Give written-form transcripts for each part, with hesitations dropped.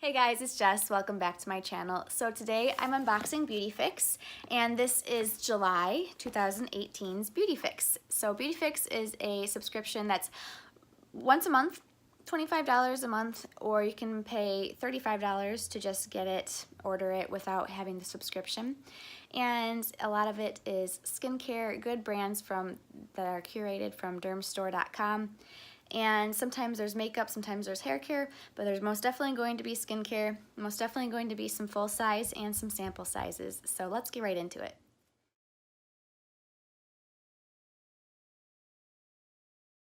Hey guys, it's Jess. Welcome back to my channel. So today I'm unboxing BeautyFix, and this is July 2018's BeautyFix. So BeautyFix is a subscription that's once a month, $25 a month, or you can pay $35 to just get it, order it without having the subscription. And a lot of it is skincare, good brands that are curated from Dermstore.com. And sometimes there's makeup, sometimes there's hair care, but there's most definitely going to be skincare, most definitely going to be some full size and some sample sizes. So let's get right into it.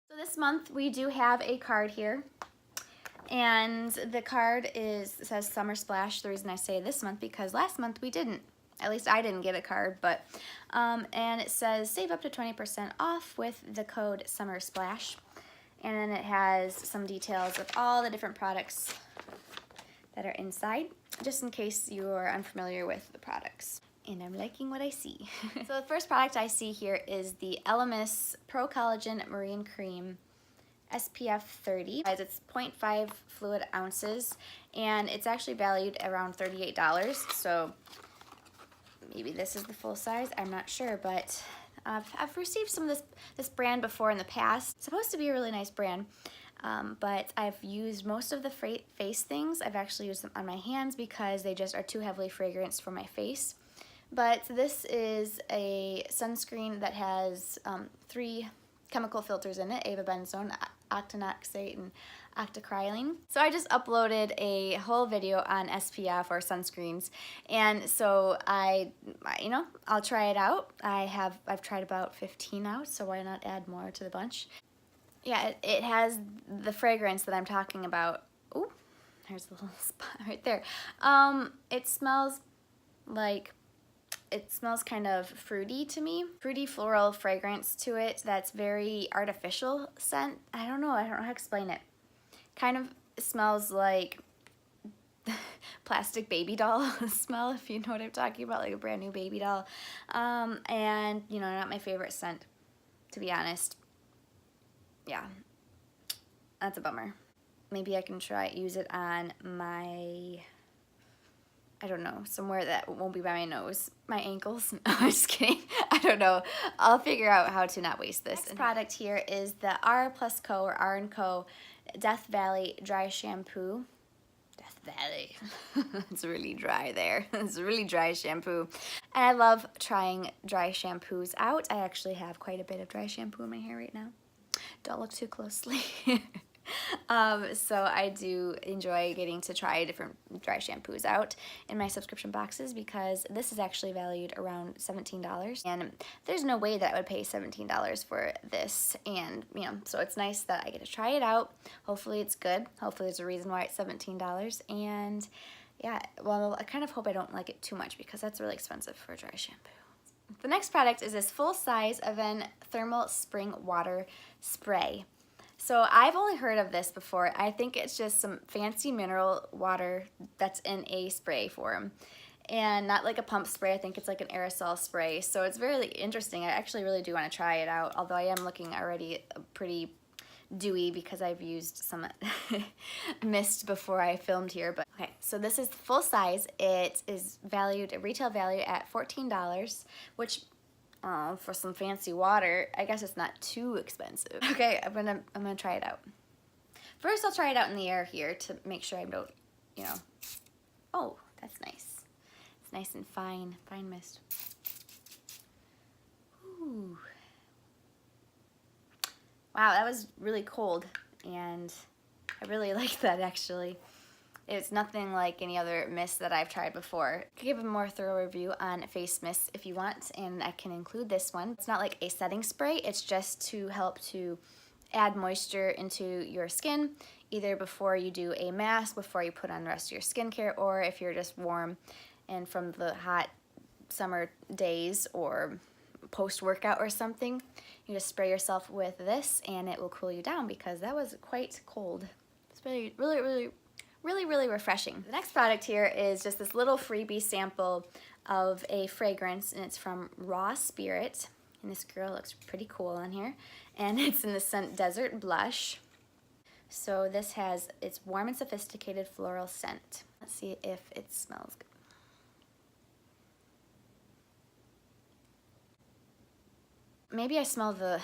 So this month we do have a card here, and the card says Summer Splash. The reason I say this month because last month we didn't. At least I didn't get a card, but and it says save up to 20% off with the code Summer Splash. And then it has some details of all the different products that are inside, just in case you are unfamiliar with the products. And I'm liking what I see. So the first product I see here is the Elemis Pro-Collagen Marine Cream SPF 30. It's 0.5 fluid ounces, and it's actually valued around $38. So maybe this is the full size, I'm not sure, but I've received some of this brand before in the past. It's supposed to be a really nice brand, but I've used most of the face things. I've actually used them on my hands because they just are too heavily fragranced for my face. But this is a sunscreen that has 3 chemical filters in it: avobenzone, octinoxate, and octocrylene. So I just uploaded a whole video on SPF or sunscreens, and so I'll try it out. I've tried about 15 out, so why not add more to the bunch? Yeah, it has the fragrance that I'm talking about. Ooh, there's a little spot right there. It smells kind of fruity to me. Fruity floral fragrance to it that's very artificial scent. I don't know how to explain it. Kind of smells like plastic baby doll smell, if you know what I'm talking about, like a brand new baby doll. And not my favorite scent, to be honest. Yeah, that's a bummer. Maybe I can use it on my, I don't know, somewhere that won't be by my nose. My ankles? No, I'm just kidding. I don't know. I'll figure out how to not waste this. Next product here is the R+Co or R+Co Death Valley Dry Shampoo. Death Valley. It's really dry there. It's a really dry shampoo. And I love trying dry shampoos out. I actually have quite a bit of dry shampoo in my hair right now. Don't look too closely. So I do enjoy getting to try different dry shampoos out in my subscription boxes because this is actually valued around $17, and there's no way that I would pay $17 for this. And so it's nice that I get to try it out. Hopefully it's good. Hopefully there's a reason why it's $17. And yeah, well, I kind of hope I don't like it too much because that's really expensive for a dry shampoo. The next product is this full-size Avene Thermal Spring Water Spray. So I've only heard of this before. I think it's just some fancy mineral water that's in a spray form, and not like a pump spray. I think it's like an aerosol spray. So it's very interesting. I actually really do want to try it out, although I am looking already pretty dewy because I've used some mist before I filmed here. But okay, so this is full size. It is retail value at $14, which for some fancy water, I guess it's not too expensive. Okay, I'm gonna try it out. First, I'll try it out in the air here to make sure I don't, Oh, that's nice. It's nice and fine mist. Ooh. Wow, that was really cold, and I really like that actually. It's nothing like any other mist that I've tried before. I could give a more thorough review on face mists if you want, and I can include this one. It's not like a setting spray, it's just to help to add moisture into your skin, either before you do a mask, before you put on the rest of your skincare, or if you're just warm and from the hot summer days or post-workout or something. You just spray yourself with this and it will cool you down because that was quite cold. It's really refreshing. The next product here is just this little freebie sample of a fragrance, and it's from Raw Spirit, and this girl looks pretty cool on here, and it's in the scent Desert Blush. So this has, it's warm and sophisticated floral scent. Let's see if it smells good. Maybe I smell the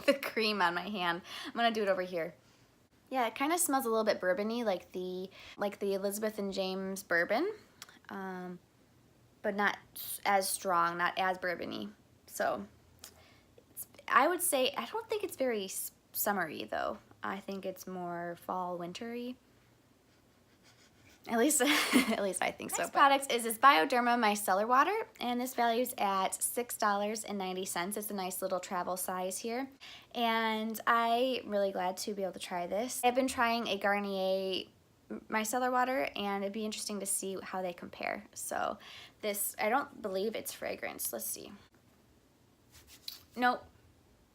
the cream on my hand. I'm gonna do it over here. Yeah, it kind of smells a little bit bourbony, like the Elizabeth and James bourbon, but not as strong, not as bourbony. So I would say, I don't think it's very summery though. I think it's more fall, wintry. At least I think so. Next product is this Bioderma Micellar Water, and this values at $6.90. It's a nice little travel size here, and I'm really glad to be able to try this. I've been trying a Garnier Micellar Water, and it'd be interesting to see how they compare. So this, I don't believe it's fragrance. Let's see. Nope.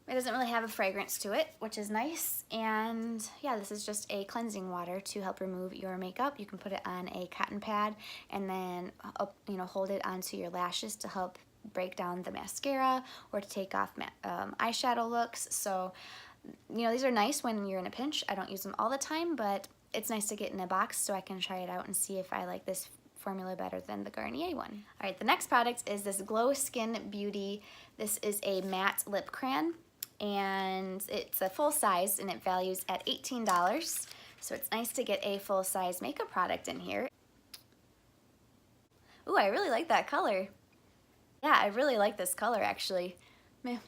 It doesn't really have a fragrance to it, which is nice. And yeah, this is just a cleansing water to help remove your makeup. You can put it on a cotton pad and then hold it onto your lashes to help break down the mascara or to take off eyeshadow looks. So, these are nice when you're in a pinch. I don't use them all the time, but it's nice to get in a box so I can try it out and see if I like this formula better than the Garnier one. All right, the next product is this Glow Skin Beauty. This is a matte lip crayon, and it's a full size, and it values at $18. So it's nice to get a full size makeup product in here. Ooh, I really like that color. Yeah, I really like this color actually. Man,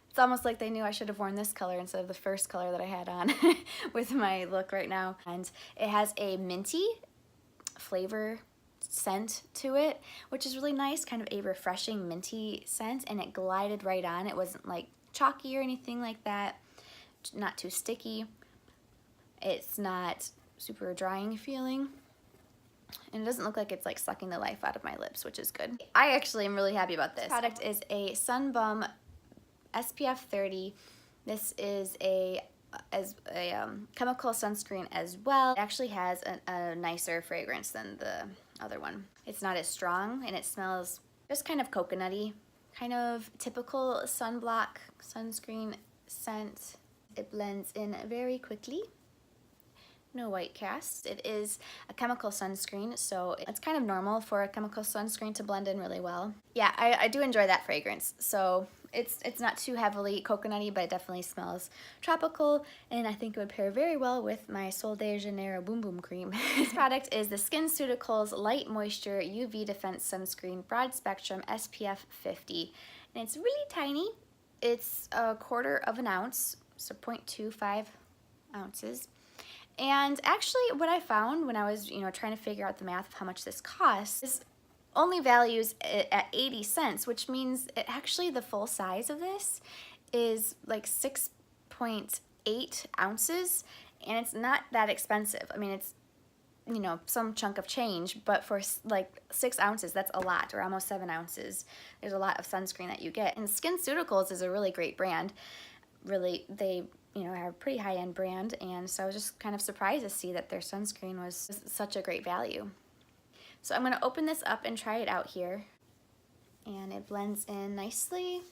it's almost like they knew I should have worn this color instead of the first color that I had on with my look right now. And it has a minty flavor scent to it, which is really nice, kind of a refreshing minty scent, and it glided right on. It wasn't like chalky or anything like that, not too sticky. It's not super drying feeling, and it doesn't look like it's like sucking the life out of my lips, which is good. I actually am really happy about this. This product is a Sun Bum SPF 30. This is a chemical sunscreen as well. It actually has a nicer fragrance than the other one. It's not as strong, and it smells just kind of coconutty, kind of typical sunblock sunscreen scent. It blends in very quickly. No white cast. It is a chemical sunscreen, so it's kind of normal for a chemical sunscreen to blend in really well. Yeah, I do enjoy that fragrance. So it's not too heavily coconutty, but it definitely smells tropical, and I think it would pair very well with my Sol de Janeiro Boom Boom Cream. This product is the SkinCeuticals Light Moisture UV Defense Sunscreen Broad Spectrum SPF 50, and it's really tiny. It's 1/4 of an ounce, so 0.25 ounces. And actually what I found when I was trying to figure out the math of how much this costs is only values it at 80 cents, which means actually the full size of this is like 6.8 ounces, and it's not that expensive. I mean, it's some chunk of change, but for like 6 ounces, that's a lot, or almost 7 ounces. There's a lot of sunscreen that you get. And SkinCeuticals is a really great brand. Really, they are a pretty high-end brand, and so I was just kind of surprised to see that their sunscreen was such a great value. So I'm going to open this up and try it out here, and it blends in nicely,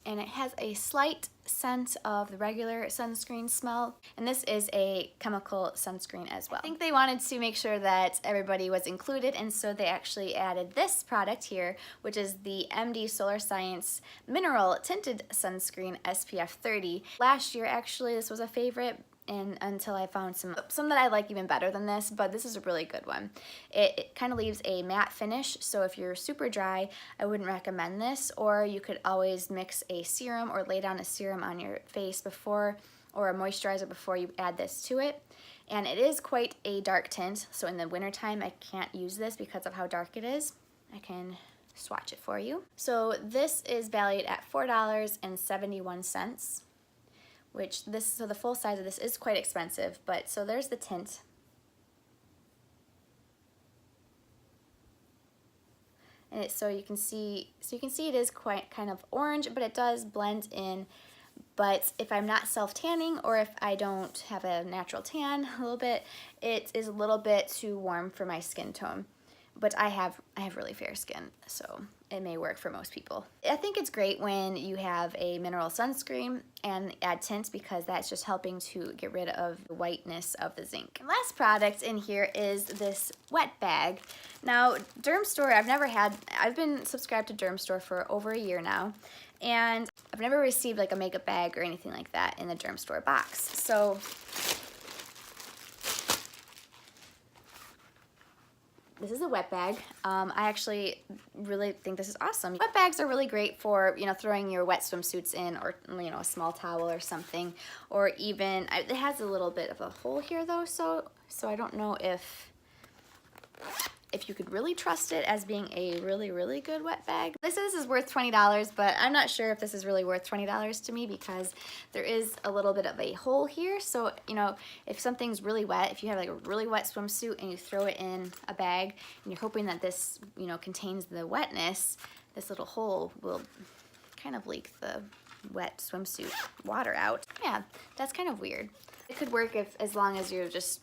and it has a slight scent of the regular sunscreen smell, and this is a chemical sunscreen as well. I think they wanted to make sure that everybody was included, and so they actually added this product here, which is the MDSolarSciences Mineral Tinted Sunscreen SPF 30. Last year, actually, this was a favorite, and until I found some that I like even better than this, but this is a really good one. It kind of leaves a matte finish, so if you're super dry, I wouldn't recommend this, or you could always mix a serum or lay down a serum on your face before, or a moisturizer before you add this to it. And it is quite a dark tint, so in the wintertime I can't use this because of how dark it is. I can swatch it for you. So this is valued at $4.71. So the full size of this is quite expensive, but so there's the tint. And so you can see it is quite kind of orange, but it does blend in. But if I'm not self-tanning, or if I don't have a natural tan a little bit, it is a little bit too warm for my skin tone. But I have really fair skin, so it may work for most people. I think it's great when you have a mineral sunscreen and add tint, because that's just helping to get rid of the whiteness of the zinc. And last product in here is this wet bag. Now, Dermstore, I've been subscribed to Dermstore for over a year now, and I've never received like a makeup bag or anything like that in the Dermstore box. So this is a wet bag. I actually really think this is awesome. Wet bags are really great for, you know, throwing your wet swimsuits in, or, you know, a small towel or something, or even, it has a little bit of a hole here though, so I don't know if you could really trust it as being a really, really good wet bag. This is worth $20, but I'm not sure if this is really worth $20 to me, because there is a little bit of a hole here. So, you know, if something's really wet, if you have like a really wet swimsuit and you throw it in a bag and you're hoping that this, you know, contains the wetness, this little hole will kind of leak the wet swimsuit water out. Yeah, that's kind of weird. It could work as long as you're just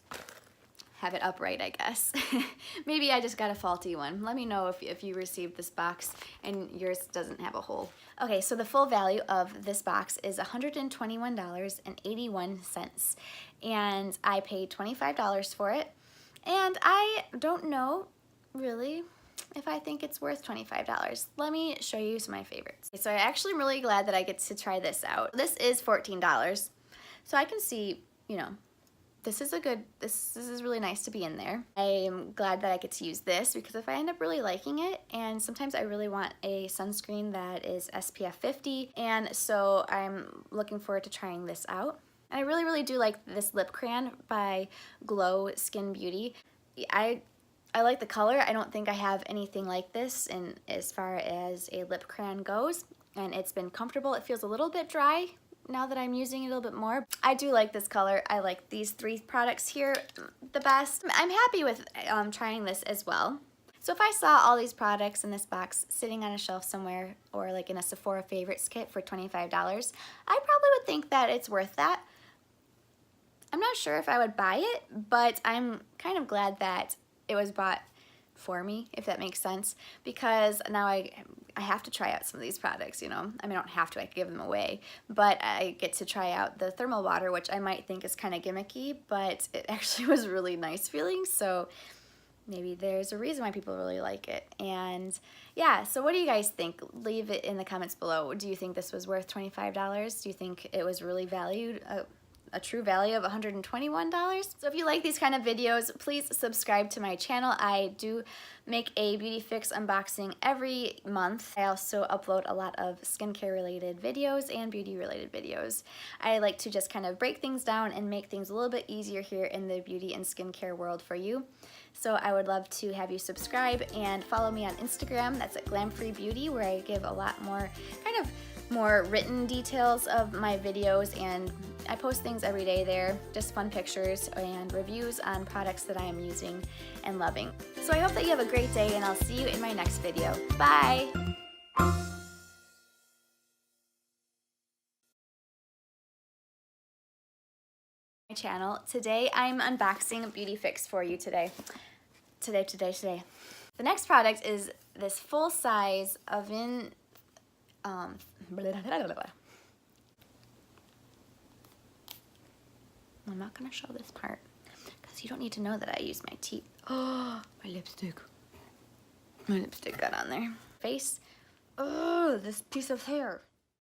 have it upright, I guess. Maybe I just got a faulty one. Let me know if you received this box and yours doesn't have a hole. Okay, so the full value of this box is $121.81, and I paid $25 for it, and I don't know really if I think it's worth $25. Let me show you some of my favorites. So I actually am really glad that I get to try this out. This is $14, so I can see, you know, this is really nice to be in there. I am glad that I get to use this, because if I end up really liking it, and sometimes I really want a sunscreen that is SPF 50, and so I'm looking forward to trying this out. And I really, really do like this lip crayon by Glow Skin Beauty. I like the color. I don't think I have anything like this in as far as a lip crayon goes, and it's been comfortable. It feels a little bit dry now that I'm using it a little bit more. I do like this color. I like these three products here the best. I'm happy with trying this as well. So if I saw all these products in this box sitting on a shelf somewhere, or like in a Sephora favorites kit for $25, I probably would think that it's worth that. I'm not sure if I would buy it, but I'm kind of glad that it was bought for me, if that makes sense, because now I have to try out some of these products, you know. I mean, I don't have to, I could give them away, but I get to try out the thermal water, which I might think is kind of gimmicky, but it actually was really nice feeling, so maybe there's a reason why people really like it. And yeah, so what do you guys think? Leave it in the comments below. Do you think this was worth $25? Do you think it was really valued? A true value of $121. So if you like these kind of videos, please subscribe to my channel. I do make a BeautyFix unboxing every month. I also upload a lot of skincare related videos and beauty related videos. I like to just kind of break things down and make things a little bit easier here in the beauty and skincare world for you. So I would love to have you subscribe and follow me on Instagram. That's at glamfreebeauty, where I give a lot more more written details of my videos, and I post things every day there, just fun pictures and reviews on products that I am using and loving. So I hope that you have a great day, and I'll see you in my next video. Bye! My channel. Today I'm unboxing BeautyFix for you today. Today. The next product is this full-size Avene I'm not gonna show this part because you don't need to know that I use my teeth. Oh, my lipstick got on there. Face. Oh, this piece of hair.